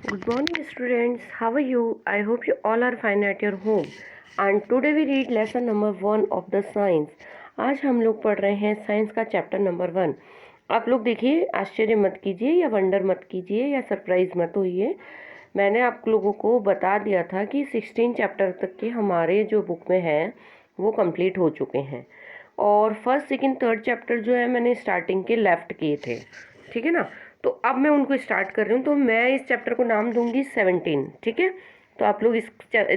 Good morning, students. How are you? I hope you all are fine at your home. And today we read lesson number 1 of the science. आज हम लोग पढ़ रहे हैं science का chapter number 1। आप लोग देखिए, आश्चर्य मत कीजिए या वंडर मत कीजिए या सरप्राइज मत होइए। मैंने आप लोगों को बता दिया था कि 16 चैप्टर तक के हमारे जो बुक में है वो कंप्लीट हो चुके हैं, और फर्स्ट सेकंड थर्ड चैप्टर जो है मैंने स्टार्टिंग के लेफ्ट किए थे, ठीक है ना। तो अब मैं उनको स्टार्ट कर रही हूँ, तो मैं इस चैप्टर को नाम दूंगी 17, ठीक है। तो आप लोग इस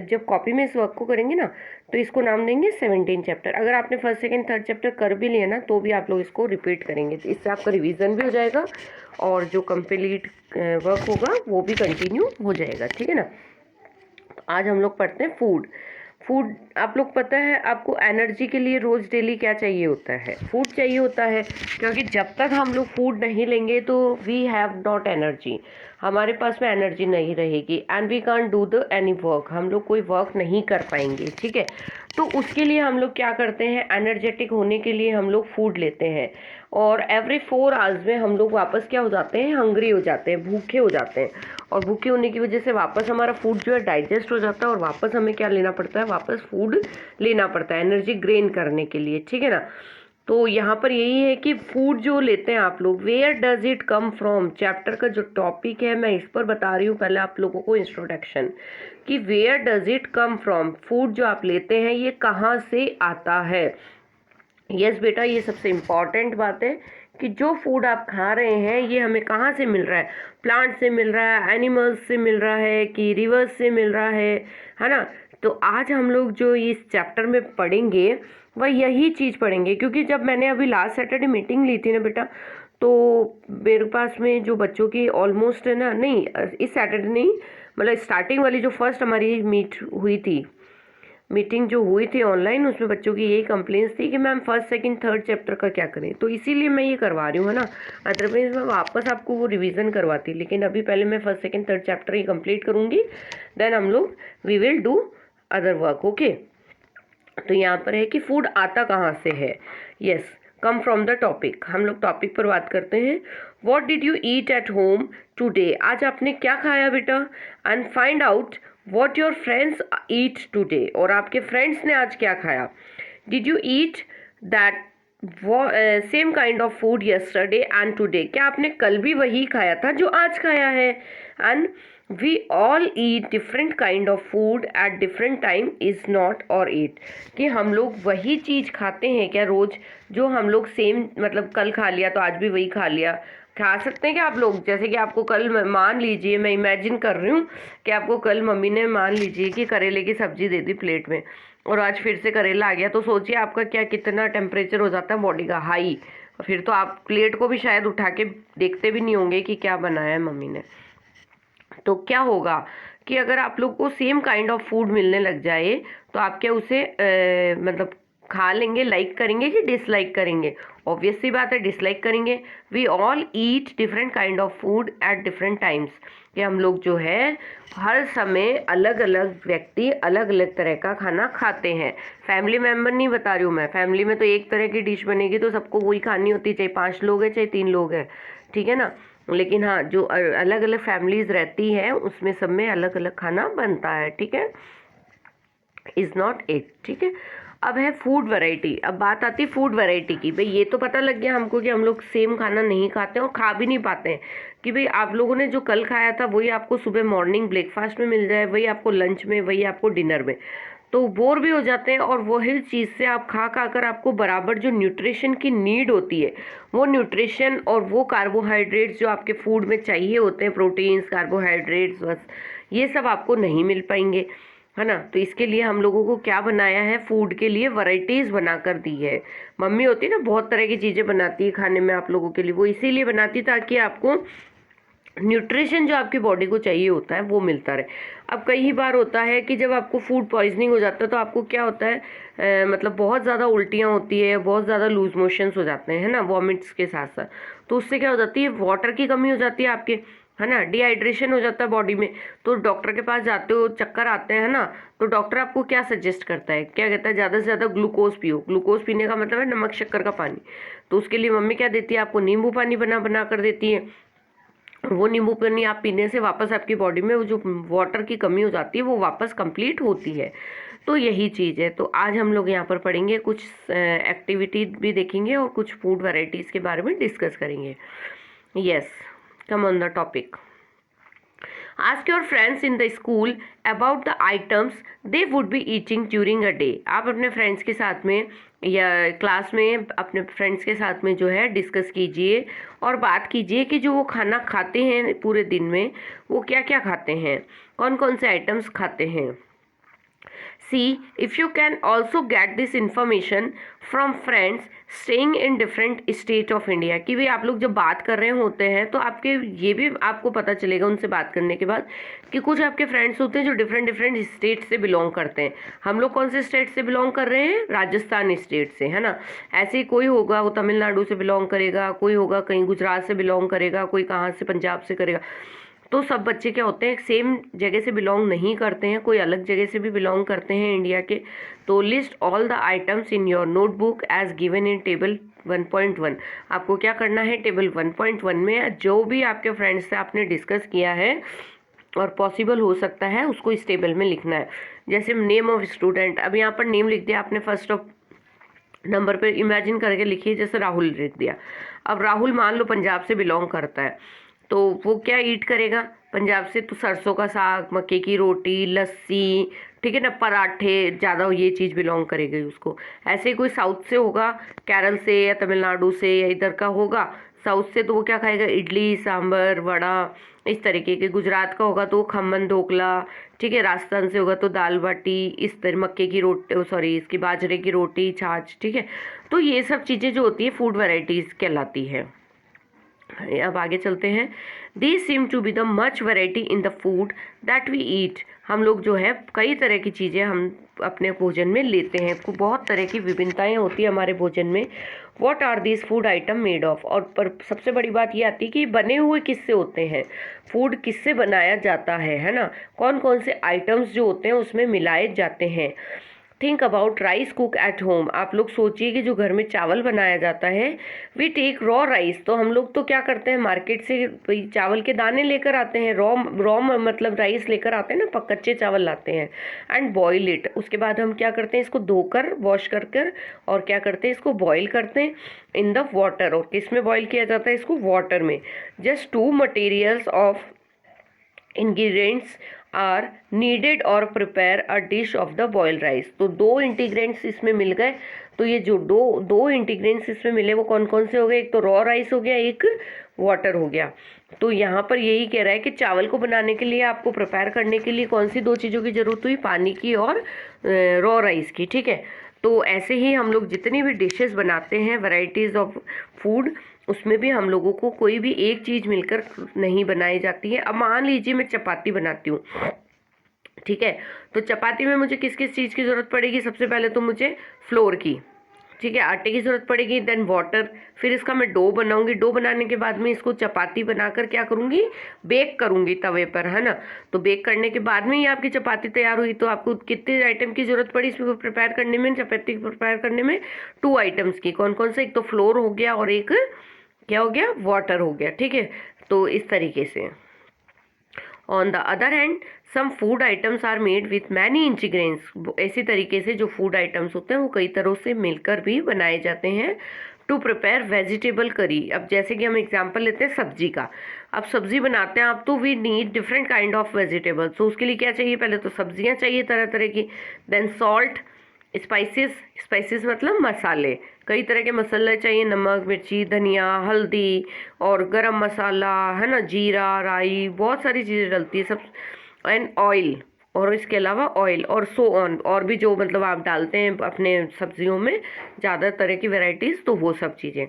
जब कॉपी में इस वर्क को करेंगे ना, तो इसको नाम देंगे 17 चैप्टर। अगर आपने फर्स्ट सेकंड थर्ड चैप्टर कर भी लिया ना, तो भी आप लोग इसको रिपीट करेंगे, तो इससे आपका रिवीजन भी हो जाएगा और जो कंप्लीट वर्क होगा वो भी कंटिन्यू हो जाएगा, ठीक है ना। आज हम लोग पढ़ते हैं फूड। फूड आप लोग पता है आपको एनर्जी के लिए रोज़ डेली क्या चाहिए होता है? फूड चाहिए होता है, क्योंकि जब तक हम लोग फूड नहीं लेंगे तो वी हैव नॉट एनर्जी, हमारे पास में एनर्जी नहीं रहेगी, and we can't do the any work, हम लोग कोई वर्क नहीं कर पाएंगे, ठीक है। तो उसके लिए हम लोग क्या करते हैं, एनर्जेटिक होने के लिए हम लोग फूड लेते हैं, और एवरी 4 आवर्स में हम लोग वापस क्या हो जाते हैं, हंग्री हो जाते हैं, भूखे हो जाते हैं, और भूखे होने की वजह से वापस हमारा फूड जो है डाइजेस्ट हो जाता है, और वापस हमें क्या लेना पड़ता है, वापस फूड लेना पड़ता है एनर्जी गेन करने के लिए, ठीक है ना। तो यहाँ पर यही है कि फूड जो लेते हैं आप लोग, where does it come from, chapter का जो टॉपिक है मैं इस पर बता रही हूँ पहले आप लोगों को इंट्रोडक्शन, कि where does it come from, food जो आप लेते हैं ये कहाँ से आता है। यस बेटा, ये सबसे इम्पॉर्टेंट बात है कि जो फूड आप खा रहे हैं ये हमें कहाँ से मिल रहा है, प्लांट से मिल रहा है, एनिमल्स से मिल रहा है, कि रिवर्स से मिल रहा है ना। तो आज हम लोग जो इस चैप्टर में पढ़ेंगे वह यही चीज़ पढ़ेंगे, क्योंकि जब मैंने अभी लास्ट सैटरडे मीटिंग ली थी ना बेटा, तो मेरे पास में जो बच्चों की ऑलमोस्ट है ना, नहीं इस सैटरडे नहीं, मतलब स्टार्टिंग वाली जो फर्स्ट हमारी मीटिंग जो हुई थी ऑनलाइन, उसमें बच्चों की यही कंप्लेंट्स थी कि ma'am first second third chapter का क्या करें, तो इसीलिए मैं ये करवा रही हूँ, है ना। अदरवाइज मैं वापस आपको वो रिवीजन करवाती, लेकिन अभी पहले मैं फर्स्ट सेकंड थर्ड चैप्टर ही कंप्लीट करूँगी, देन हम लोग we will do other work, okay. तो यहाँ पर है कि फूड आता कहाँ से है। Yes, come from the topic, हम लोग टॉपिक पर बात करते हैं। What did you eat at home today, आज आपने क्या खाया बेटा, and find out what your friends eat today, और आपके फ्रेंड्स ने आज क्या खाया। Did you eat that same kind of food yesterday and today, क्या आपने कल भी वही खाया था जो आज खाया है। And we all eat different kind of food at different time, is not or eat, कि हम लोग वही चीज़ खाते हैं क्या रोज़, जो हम लोग सेम, मतलब कल खा लिया तो आज भी वही खा लिया, खा सकते हैं क्या आप लोग। जैसे कि आपको कल मान लीजिए, मैं इमेजिन कर रही हूँ कि आपको कल मम्मी ने मान लीजिए कि करेले की सब्जी दे दी प्लेट में, और आज फिर से करेला आ गया, तो सोचिए आपका क्या कितना टेम्परेचर हो जाता है बॉडी का हाई, फिर तो आप प्लेट को भी शायद उठा के देखते भी नहीं होंगे कि क्या बनाया है मम्मी ने। तो क्या होगा कि अगर आप लोग को सेम काइंड ऑफ फूड मिलने लग जाए, तो आप क्या उसे मतलब खा लेंगे, लाइक करेंगे कि डिसलाइक करेंगे। ऑब्वियस सी बात है डिसलाइक करेंगे। We all eat different kind of food at different times, कि हम लोग जो है हर समय अलग अलग व्यक्ति अलग अलग तरह का खाना खाते हैं। फैमिली मेम्बर नहीं बता रही हूँ मैं, फैमिली में तो एक तरह की डिश बनेगी तो सबको वही खानी होती, चाहे 5 लोग हैं चाहे 3 लोग हैं, ठीक है ना। लेकिन हाँ, जो अलग अलग फैमिलीज रहती है उसमें सब में अलग अलग खाना बनता है, ठीक है, इज़ नॉट इट, ठीक है। अब है फूड वैरायटी, अब बात आती है फूड वैरायटी की। भाई ये तो पता लग गया हमको कि हम लोग सेम खाना नहीं खाते और खा भी नहीं पाते हैं, कि भाई आप लोगों ने जो कल खाया था वही आपको सुबह मॉर्निंग ब्रेकफास्ट में मिल जाए, वही आपको लंच में, वही आपको डिनर में, तो बोर भी हो जाते हैं। और वही चीज़ से आप खा खा कर आपको बराबर जो न्यूट्रिशन की नीड होती है, वो न्यूट्रिशन और वो कार्बोहाइड्रेट्स जो आपके फूड में चाहिए होते हैं, प्रोटीन्स कार्बोहाइड्रेट्स बस, ये सब आपको नहीं मिल पाएंगे, है ना। तो इसके लिए हम लोगों को क्या बनाया है, फूड के लिए वैरायटीज़ बना कर दी है। मम्मी होती है ना, बहुत तरह की चीज़ें बनाती है खाने में आप लोगों के लिए, वो इसीलिए बनाती ताकि आपको न्यूट्रिशन जो आपकी बॉडी को चाहिए होता है वो मिलता रहे। अब कई बार होता है कि जब आपको फूड पॉइजनिंग हो जाता है तो आपको क्या होता है, मतलब बहुत ज़्यादा उल्टियाँ होती है, बहुत ज़्यादा लूज मोशंस हो जाते हैं, है ना, वॉमिट्स के साथ साथ। तो उससे क्या हो जाती है, वाटर की कमी हो जाती है आपके, है ना, डिहाइड्रेशन हो जाता है बॉडी में। तो डॉक्टर के पास जाते हो, चक्कर आते हैं ना, तो डॉक्टर आपको क्या सजेस्ट करता है, क्या कहता है, ज़्यादा से ज़्यादा ग्लूकोज पियो। ग्लूकोज पीने का मतलब है नमक शक्कर का पानी। तो उसके लिए मम्मी क्या देती है आपको, नींबू पानी बना बना कर देती है, वो नींबू पानी आप पीने से वापस आपकी बॉडी में वो जो वाटर की कमी हो जाती है वो वापस कंप्लीट होती है। तो यही चीज़ है। तो आज हम लोग यहाँ पर पढ़ेंगे, कुछ एक्टिविटी भी देखेंगे और कुछ फूड वैरायटीज़ के बारे में डिस्कस करेंगे। Yes, come on the topic. Ask your friends in the school about the items they would be eating during a day। आप अपने फ्रेंड्स के साथ में या क्लास में अपने फ्रेंड्स के साथ में जो है डिस्कस कीजिए और बात कीजिए कि जो वो खाना खाते हैं पूरे दिन में वो क्या क्या खाते हैं, कौन कौन से आइटम्स खाते हैं। See if you can also get this information from friends staying in different state of India। कि भी आप लोग जब बात कर रहे होते हैं तो आपके ये भी आपको पता चलेगा उनसे बात करने के बाद कि कुछ आपके फ्रेंड्स होते हैं जो डिफरेंट स्टेट से बिलोंग करते हैं। हम लोग कौन से स्टेट से बिलोंग कर रहे हैं? राजस्थान स्टेट से, है ना। ऐसे ही कोई होगा वो तमिलनाडु से बिलोंग करेगा, कोई होगा कहीं गुजरात से बिलोंग करेगा, कोई कहाँ से पंजाब से करेगा। तो सब बच्चे क्या होते हैं, सेम जगह से बिलोंग नहीं करते हैं, कोई अलग जगह से भी बिलोंग करते हैं इंडिया के। तो list all the items in your notebook as given in table 1.1। आपको क्या करना है, टेबल 1.1 में जो भी आपके फ्रेंड्स से आपने डिस्कस किया है और पॉसिबल हो सकता है उसको इस टेबल में लिखना है। जैसे नेम ऑफ स्टूडेंट, अब यहाँ पर नेम लिख दिया आपने, फर्स्ट ऑफ नंबर पे इमेजिन करके लिखिए, जैसे राहुल लिख दिया। अब राहुल मान लो पंजाब से बिलोंग करता है, तो वो क्या ईट करेगा पंजाब से? तो सरसों का साग, मक्के की रोटी, लस्सी, ठीक है ना, पराठे, ज़्यादा ये चीज़ बिलोंग करेगी उसको। ऐसे ही कोई साउथ से होगा, केरल से या तमिलनाडु से या इधर का होगा साउथ से, तो वो क्या खाएगा? इडली, सांभर, वड़ा, इस तरीके के। गुजरात का होगा तो वो खमन ढोकला, ठीक है। राजस्थान से होगा तो दाल बाटी, इस तरह मक्के की रोटी, सॉरी इसकी बाजरे की रोटी, छाछ, ठीक है। तो ये सब चीज़ें जो होती है फूड वैरायटीज़ कहलाती है। अब आगे चलते हैं। These seem to be the much variety in the food that we eat। हम लोग जो है कई तरह की चीज़ें हम अपने भोजन में लेते हैं, बहुत तरह की विभिन्नताएं होती है हमारे भोजन में। What are these food item made of? और पर सबसे बड़ी बात ये आती है कि बने हुए किससे होते हैं, फूड किससे बनाया जाता है ना। कौन कौन से आइटम्स जो होते हैं उसमें मिलाए जाते हैं। Think about rice cook at home. आप लोग सोचिए कि जो घर में चावल बनाया जाता है, वी टेक रॉ राइस। तो हम लोग तो क्या करते हैं, मार्केट से चावल के दाने लेकर आते हैं, रॉ मतलब राइस लेकर आते हैं ना, कच्चे चावल लाते हैं, एंड बॉयल इट। उसके बाद हम क्या करते हैं, इसको धोकर वॉश कर और क्या करते हैं, इसको बॉयल करते हैं इन द वाटर। और किस में बॉयल किया जाता है इसको? वाटर में। Just 2 materials of ingredients are needed और prepare a dish of the boiled rice. तो 2 इंटीग्रेंट्स इसमें मिल गए। तो ये जो दो इंटीग्रेंट्स इसमें मिले वो कौन कौन से हो गए? एक तो रॉ राइस हो गया, एक वाटर हो गया। तो यहाँ पर यही कह रहा है कि चावल को बनाने के लिए आपको प्रिपेयर करने के लिए कौन सी 2 चीज़ों की ज़रूरत हुई? पानी की और रॉ राइस की, ठीक है। तो ऐसे ही हम लोग जितनी भी डिशेस बनाते हैं वैरायटीज़ ऑफ फूड, उसमें भी हम लोगों को कोई भी एक चीज़ मिलकर नहीं बनाई जाती है। अब मान लीजिए मैं चपाती बनाती हूँ, ठीक है। तो चपाती में मुझे किस किस चीज़ की ज़रूरत पड़ेगी? सबसे पहले तो मुझे फ्लोर की, ठीक है, आटे की ज़रूरत पड़ेगी, देन वाटर, फिर इसका मैं डो बनाऊंगी। डो बनाने के बाद में इसको चपाती बनाकर क्या करूंगी? बेक करूंगी तवे पर, है ना। तो बेक करने के बाद में ही आपकी चपाती तैयार हुई। तो आपको कितने आइटम की ज़रूरत पड़ी इसमें प्रिपेयर करने में, चपाती प्रिपेयर करने में? 2 आइटम्स की। कौन कौन से? एक तो फ्लोर हो गया और एक क्या हो गया? वाटर हो गया, ठीक है। तो इस तरीके से। On the other hand some food items are made with many ingredients. ऐसी तरीके से जो फूड आइटम्स होते हैं वो कई तरह से मिलकर भी बनाए जाते हैं। To prepare vegetable curry. अब जैसे कि हम एग्जांपल लेते हैं सब्जी का। अब सब्जी बनाते हैं आप, तो we need different kind of vegetables. तो उसके लिए क्या चाहिए? पहले तो सब्जियां चाहिए तरह तरह की, देन सॉल्ट, स्पाइसेस मतलब मसाले, कई तरह के मसाले चाहिए, नमक, मिर्ची, धनिया, हल्दी और गरम मसाला, है ना, जीरा, राई, बहुत सारी चीज़ें डलती है सब, एंड ऑयल, और इसके अलावा ऑयल और सो ऑन, और भी जो मतलब आप डालते हैं अपने सब्जियों में ज़्यादा तरह की वैरायटीज़, तो वो सब चीज़ें।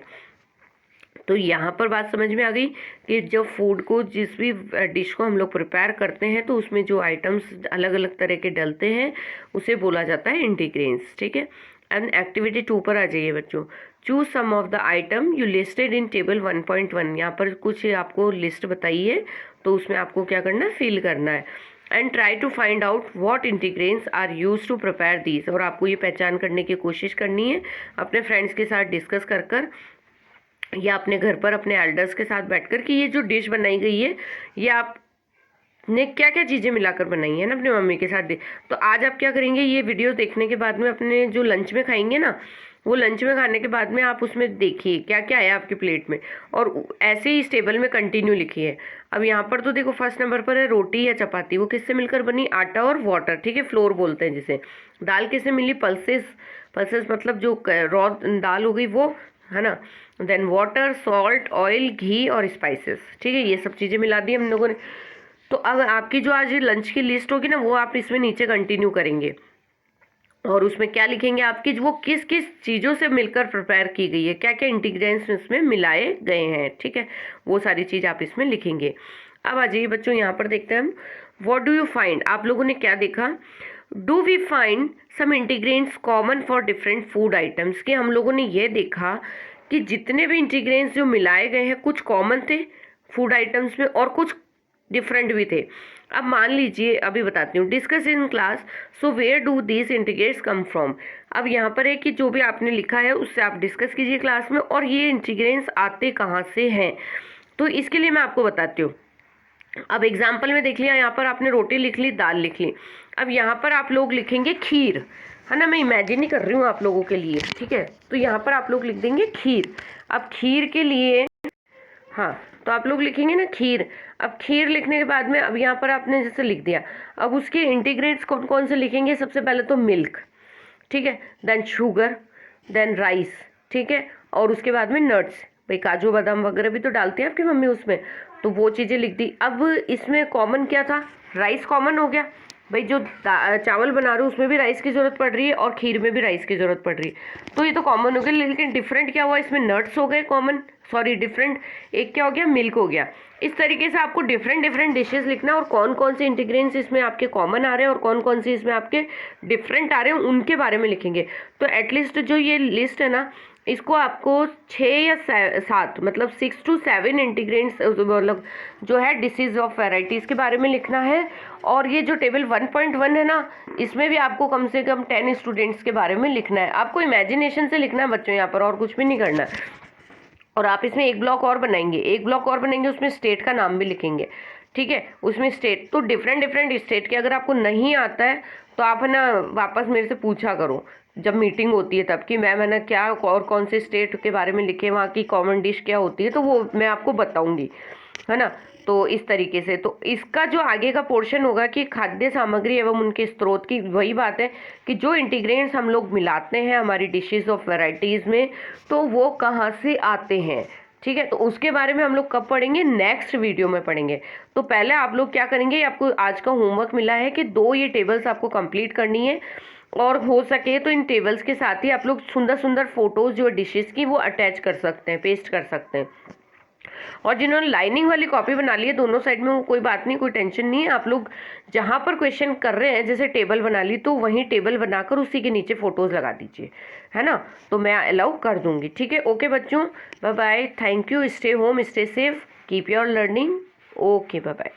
तो यहाँ पर बात समझ में आ गई कि जब फूड को, जिस भी डिश को हम लोग प्रिपेयर करते हैं तो उसमें जो आइटम्स अलग अलग तरह के डलते हैं उसे बोला जाता है इंटीग्रेंट्स, ठीक है। एंड एक्टिविटी 2 पर आ जाइए बच्चों। Choose some of the item you listed in table 1.1। यहाँ पर कुछ आपको लिस्ट बताई है, तो उसमें आपको क्या करना है? फिल करना है। And try to find out what ingredients are use to prepare these. और आपको ये पहचान करने की कोशिश करनी है अपने फ्रेंड्स के साथ डिस्कस कर या अपने घर पर अपने एल्डर्स के साथ बैठकर कि ये जो डिश बनाई गई है ये आपने क्या क्या चीज़ें मिलाकर बनाई है ना अपनी मम्मी के साथ। तो आज आप क्या करेंगे, ये वीडियो देखने के बाद में अपने जो लंच में खाएंगे ना, वो लंच में खाने के बाद में आप उसमें देखिए क्या क्या आया आपकी प्लेट में, और ऐसे ही इस टेबल में कंटिन्यू लिखिए। अब यहाँ पर तो देखो फर्स्ट नंबर पर है रोटी या चपाती, वो किससे मिलकर बनी, आटा और वाटर, ठीक है, फ्लोर बोलते हैं जिसे। दाल किससे मिली, पल्सेस, पल्सेस मतलब जो रॉ दाल हो गई वो, है ना। देन वाटर, सॉल्ट, ऑयल, घी और स्पाइसेस, ठीक है, ये सब चीज़ें मिला दी हम लोगों ने। तो अब आपकी जो आज लंच की लिस्ट होगी ना, वो आप इसमें नीचे कंटिन्यू करेंगे, और उसमें क्या लिखेंगे आपकी वो किस किस चीज़ों से मिलकर प्रिपेयर की गई है, क्या क्या इंग्रेडिएंट्स इसमें मिलाए गए हैं, ठीक है, वो सारी चीज़ आप इसमें लिखेंगे। अब आ जाइए बच्चों, यहाँ पर देखते हैं हम, व्हाट डू यू फाइंड, आप लोगों ने क्या देखा, do we find some ingredients common for different food items, कि हम लोगों ने ये देखा कि जितने भी इंटीग्रेंट्स जो मिलाए गए हैं कुछ कॉमन थे फूड आइटम्स में और कुछ डिफरेंट भी थे। अब मान लीजिए, अभी बताती हूँ, discuss in class, so where do these ingredients come from. अब यहाँ पर है कि जो भी आपने लिखा है उससे आप डिस्कस कीजिए क्लास में, और ये इंटीग्रेंट्स आते कहाँ से हैं, तो इसके लिए मैं आपको बताती हूँ। अब एग्जाम्पल में देख लिया, यहाँ पर आपने रोटी लिख ली, दाल लिख ली। अब यहाँ पर आप लोग लिखेंगे खीर, है ना, मैं इमेजिन ही कर रही हूँ आप लोगों के लिए, ठीक है। तो यहाँ पर आप लोग लिख देंगे खीर। अब खीर के लिए, हाँ, तो आप लोग लिखेंगे ना खीर। अब खीर लिखने के बाद में अब यहाँ पर आपने जैसे लिख दिया, अब उसके इंटीग्रेट्स कौन कौन से लिखेंगे, सबसे पहले तो मिल्क, ठीक है, देन शुगर, देन राइस, ठीक है, और उसके बाद में नट्स, भाई काजू बादाम वगैरह भी तो डालती है आपकी मम्मी उसमें, तो वो चीज़ें लिख दी। अब इसमें कॉमन क्या था, राइस कॉमन हो गया, भाई जो चावल बना रहे हो उसमें भी राइस की ज़रूरत पड़ रही है और खीर में भी राइस की ज़रूरत पड़ रही है, तो ये तो कॉमन हो गया। लेकिन डिफरेंट क्या हुआ, इसमें नट्स हो गए कॉमन, सॉरी डिफरेंट, एक क्या हो गया, मिल्क हो गया। इस तरीके से आपको डिफरेंट डिफरेंट डिशेस लिखना, और कौन कौन से इंटीग्रेंट्स इसमें आपके कॉमन आ रहे हैं और कौन कौन से इसमें आपके डिफरेंट आ रहे हैं उनके बारे में लिखेंगे। तो एटलीस्ट जो ये लिस्ट है ना, इसको आपको 6 या 7 मतलब 6 to 7 इंटीग्रेंट्स मतलब जो है डिशेज ऑफ वैराइटीज़ के बारे में लिखना है। और ये जो टेबल 1.1 है ना, इसमें भी आपको कम से कम 10 स्टूडेंट्स के बारे में लिखना है। आपको इमेजिनेशन से लिखना है बच्चों यहाँ पर, और कुछ भी नहीं करना है। और आप इसमें एक ब्लॉक और बनाएंगे, एक ब्लॉक और बनाएंगे, उसमें स्टेट का नाम भी लिखेंगे, ठीक है। उसमें स्टेट तो डिफरेंट डिफरेंट स्टेट के, अगर आपको नहीं आता है तो आप है ना वापस मेरे से पूछा करो जब मीटिंग होती है तब, कि मैम है ना क्या और कौन से स्टेट के बारे में लिखे, वहाँ की कॉमन डिश क्या होती है, तो वो मैं आपको बताऊंगी, है ना। तो इस तरीके से, तो इसका जो आगे का पोर्शन होगा कि खाद्य सामग्री एवं उनके स्रोत की, वही बात है कि जो इंटीग्रेंट्स हम लोग मिलाते हैं हमारी डिशेज ऑफ वैराइटीज़ में, तो वो कहाँ से आते हैं, ठीक है। तो उसके बारे में हम लोग कब पढ़ेंगे, नेक्स्ट वीडियो में पढ़ेंगे। तो पहले आप लोग क्या करेंगे, आपको आज का होमवर्क मिला है कि 2 ये टेबल्स आपको कंप्लीट करनी है, और हो सके तो इन टेबल्स के साथ ही आप लोग सुंदर सुंदर फोटोज़ जो डिशेस की वो अटैच कर सकते हैं, पेस्ट कर सकते हैं। और जिन्होंने लाइनिंग वाली कॉपी बना ली है दोनों साइड में, वो कोई बात नहीं, कोई टेंशन नहीं है। आप लोग जहाँ पर क्वेश्चन कर रहे हैं, जैसे टेबल बना ली, तो वहीं टेबल बनाकर उसी के नीचे फोटोज़ लगा दीजिए, है ना, तो मैं अलाउ कर दूंगी, ठीक है। ओके बच्चों, bye bye, thank you, stay home, stay safe, keep your learning, okay, bye bye.